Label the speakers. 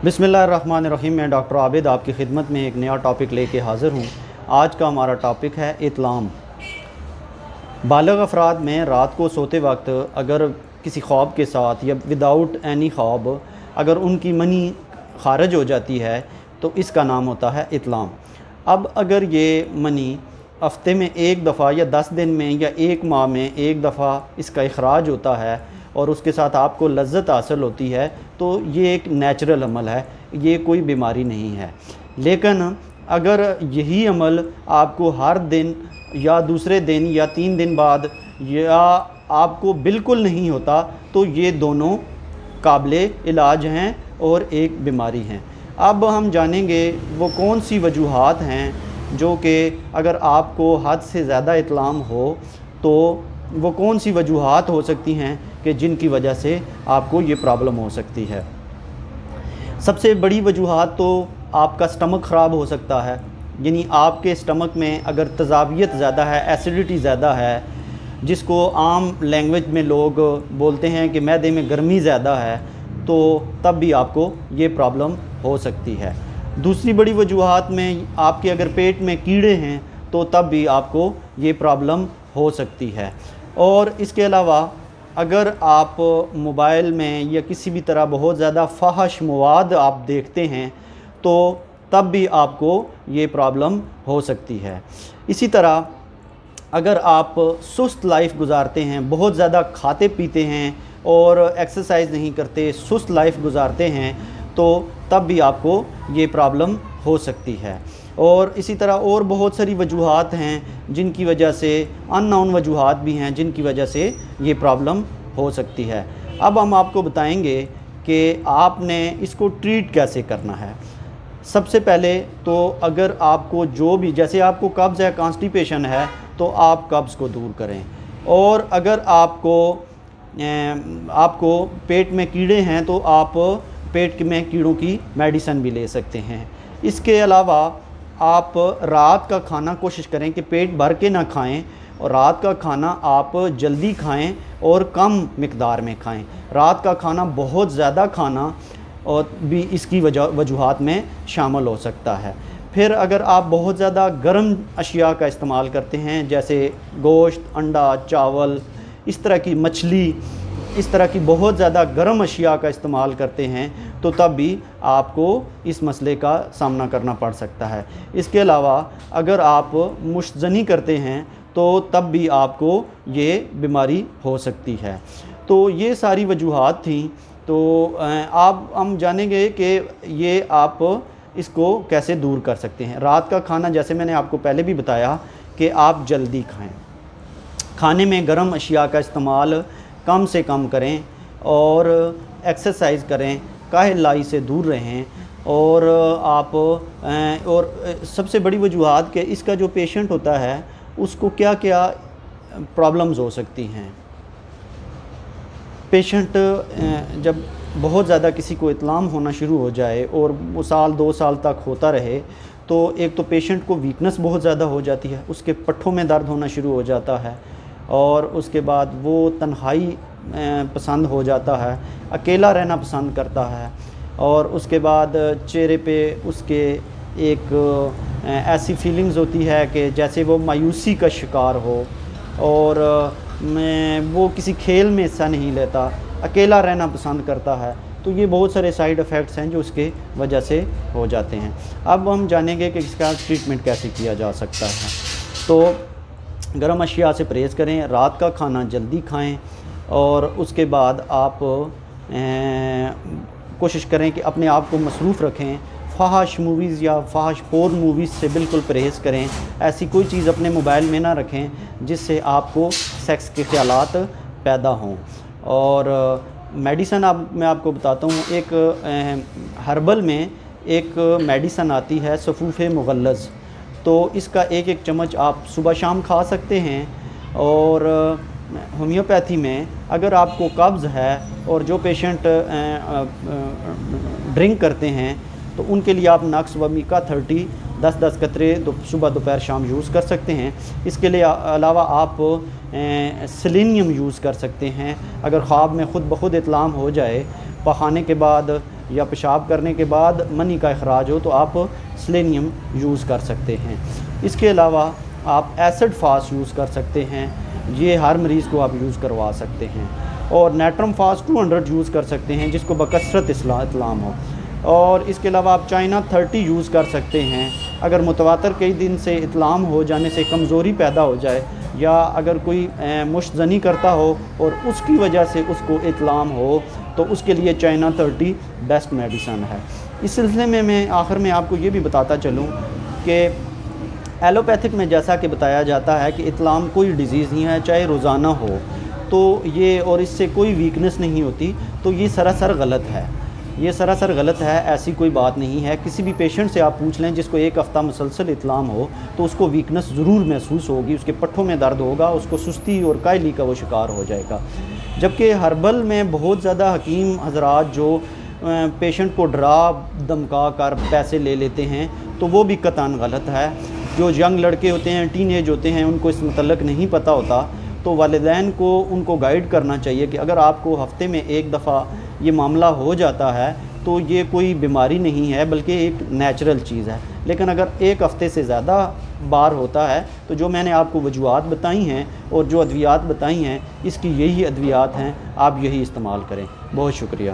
Speaker 1: बिस्मिल्लाहिर्रहमानिर्रहीम। मैं डॉक्टर आबिद आपकी खिदमत में एक नया टॉपिक लेके हाज़िर हूँ। आज का हमारा टॉपिक है इत्लाम। बालिग़ अफराद में रात को सोते वक्त अगर किसी ख्वाब के साथ या विदाउट एनी ख्वाब अगर उनकी मनी खारिज हो जाती है तो इसका नाम होता है इत्लाम। अब अगर ये मनी हफ्ते में एक दफ़ा या 10 दिन में या एक माह में एक दफ़ा इसका इखराज होता है और उसके साथ आपको लज्जत हासिल होती है तो ये एक नेचुरल अमल है, ये कोई बीमारी नहीं है। लेकिन अगर यही अमल आपको हर दिन या दूसरे दिन या 3 दिन बाद या आपको बिल्कुल नहीं होता तो ये दोनों काबिले इलाज हैं और एक बीमारी हैं। अब हम जानेंगे वो कौन सी वजूहात हैं जो कि अगर आपको हद से ज़्यादा इत्लाम हो तो वो कौन सी वजूहात हो सकती हैं कि जिनकी वजह से आपको ये प्रॉब्लम हो सकती है। सबसे बड़ी वजूहात तो आपका स्टमक ख़राब हो सकता है, यानी आपके स्टमक में अगर तेज़ाबियत ज़्यादा है, एसिडिटी ज़्यादा है, जिसको आम लैंग्वेज में लोग बोलते हैं कि मैदे में गर्मी ज़्यादा है, तो तब भी आपको ये प्रॉब्लम हो सकती है। दूसरी बड़ी वजूहात में आपके अगर पेट में कीड़े हैं तो तब भी आपको ये प्रॉब्लम हो सकती है। और इसके अलावा अगर आप मोबाइल में या किसी भी तरह बहुत ज़्यादा फ़ाहिश मवाद आप देखते हैं तो तब भी आपको ये प्रॉब्लम हो सकती है। इसी तरह अगर आप सुस्त लाइफ गुजारते हैं, बहुत ज़्यादा खाते पीते हैं और एक्सरसाइज नहीं करते, सुस्त लाइफ गुजारते हैं तो तब भी आपको ये प्रॉब्लम हो सकती है। और इसी तरह और बहुत सारी वजूहात हैं जिनकी वजह से, अननोन वजूहात भी हैं जिनकी वजह से ये प्रॉब्लम हो सकती है। अब हम आपको बताएंगे कि आपने इसको ट्रीट कैसे करना है। सबसे पहले तो अगर आपको जो भी, जैसे आपको कब्ज़ है, कॉन्स्टिपेशन है, तो आप कब्ज़ को दूर करें। और अगर आपको पेट में कीड़े हैं तो आप पेट में कीड़ों की मेडिसिन भी ले सकते हैं। इसके अलावा आप रात का खाना कोशिश करें कि पेट भर के ना खाएं और रात का खाना आप जल्दी खाएं और कम मिकदार में खाएं। रात का खाना बहुत ज़्यादा खाना और भी इसकी वजूहात में शामिल हो सकता है। फिर अगर आप बहुत ज़्यादा गर्म अशिया का इस्तेमाल करते हैं, जैसे गोश्त, अंडा, चावल, इस तरह की मछली, इस तरह की बहुत ज़्यादा गर्म अशिया का इस्तेमाल करते हैं तो तब भी आपको इस मसले का सामना करना पड़ सकता है। इसके अलावा अगर आप मुश्तज़नी करते हैं तो तब भी आपको ये बीमारी हो सकती है। तो ये सारी वजूहात थी। तो हम जानेंगे कि ये आप इसको कैसे दूर कर सकते हैं। रात का खाना, जैसे मैंने आपको पहले भी बताया कि आप जल्दी खाएं, खाने में गर्म अशिया का इस्तेमाल कम से कम करें और एक्सरसाइज करें, काहलाई से दूर रहें। और सबसे बड़ी वजूहात कि इसका जो पेशेंट होता है उसको क्या क्या प्रॉब्लम्स हो सकती हैं। पेशेंट जब बहुत ज़्यादा किसी को इत्लाम होना शुरू हो जाए और वो साल 2 साल तक होता रहे तो एक तो पेशेंट को वीकनेस बहुत ज़्यादा हो जाती है, उसके पट्ठों में दर्द होना शुरू हो जाता है और उसके बाद वो तन्हाई पसंद हो जाता है, अकेला रहना पसंद करता है। और उसके बाद चेहरे पे उसके एक ऐसी फीलिंग्स होती है कि जैसे वो मायूसी का शिकार हो और वो किसी खेल में हिस्सा नहीं लेता, अकेला रहना पसंद करता है। तो ये बहुत सारे साइड इफ़ेक्ट्स हैं जो उसके वजह से हो जाते हैं। अब हम जानेंगे कि इसका ट्रीटमेंट कैसे किया जा सकता है। तो गर्म अशिया से परहेज़ करें, रात का खाना जल्दी खाएं और उसके बाद आप कोशिश करें कि अपने आप को मसरूफ़ रखें। फ़ाहिश मूवीज़ या फ़ाहिश पोर्न मूवीज़ से बिल्कुल परहेज़ करें। ऐसी कोई चीज़ अपने मोबाइल में ना रखें जिससे आपको सेक्स के ख़यालात पैदा हों। और मेडिसन मैं आपको बताता हूँ। एक हर्बल में एक मेडिसन आती है सफ़ूफ़े मुग़ल्लज़, तो इसका एक चम्मच आप सुबह शाम खा सकते हैं। और होम्योपैथी में अगर आपको कब्ज़ है और जो पेशेंट ड्रिंक करते हैं तो उनके लिए आप नक्स वमीका 30 10-10 कतरे सुबह दोपहर शाम यूज़ कर सकते हैं। इसके लिए अलावा आप सेलेनियम यूज़ कर सकते हैं। अगर ख्वाब में ख़ुद ब खुद इत्लाम हो जाए, पखाने के बाद یا پیشاب کرنے کے بعد منی کا اخراج ہو تو آپ سیلینیم یوز کر سکتے ہیں۔ اس کے علاوہ آپ ایسڈ فاسٹ یوز کر سکتے ہیں، یہ ہر مریض کو آپ یوز کروا سکتے ہیں، اور نیٹرم فاسٹ 200 یوز کر سکتے ہیں جس کو بکثرت اطلام ہو، اور اس کے علاوہ آپ چائنا 30 یوز کر سکتے ہیں اگر متواتر کئی دن سے اطلام ہو جانے سے کمزوری پیدا ہو جائے، یا اگر کوئی مشت زنی کرتا ہو اور اس کی وجہ سے اس کو اطلام ہو تو اس کے لیے چائنا 30 بیسٹ میڈیسن ہے۔ اس سلسلے میں آخر میں آپ کو یہ بھی بتاتا چلوں کہ ایلوپیتھک میں جیسا کہ بتایا جاتا ہے کہ اطلام کوئی ڈیزیز نہیں ہے، چاہے روزانہ ہو تو یہ، اور اس سے کوئی ویکنس نہیں ہوتی، تو یہ سراسر غلط ہے، یہ سراسر غلط ہے، ایسی کوئی بات نہیں ہے۔ کسی بھی پیشنٹ سے آپ پوچھ لیں جس کو ایک ہفتہ مسلسل اطلام ہو تو اس کو ویکنس ضرور محسوس ہوگی، اس کے پٹھوں میں درد ہوگا، اس کو سستی اور کاہلی کا وہ شکار ہو جائے گا۔ جبکہ ہربل میں بہت زیادہ حکیم حضرات جو پیشنٹ کو ڈرا دھمکا کر پیسے لے لیتے ہیں تو وہ بھی قطعاً غلط ہے۔ جو ینگ لڑکے ہوتے ہیں، ٹین ایج ہوتے ہیں، ان کو اس متعلق نہیں پتہ ہوتا، تو والدین کو ان کو گائیڈ کرنا چاہیے کہ اگر آپ کو ہفتے میں ایک دفعہ یہ معاملہ ہو جاتا ہے تو یہ کوئی بیماری نہیں ہے بلکہ ایک نیچرل چیز ہے، لیکن اگر ایک ہفتے سے زیادہ بار ہوتا ہے تو جو میں نے آپ کو وجوہات بتائی ہیں اور جو ادویات بتائی ہیں، اس کی یہی ادویات ہیں، آپ یہی استعمال کریں۔ بہت شکریہ۔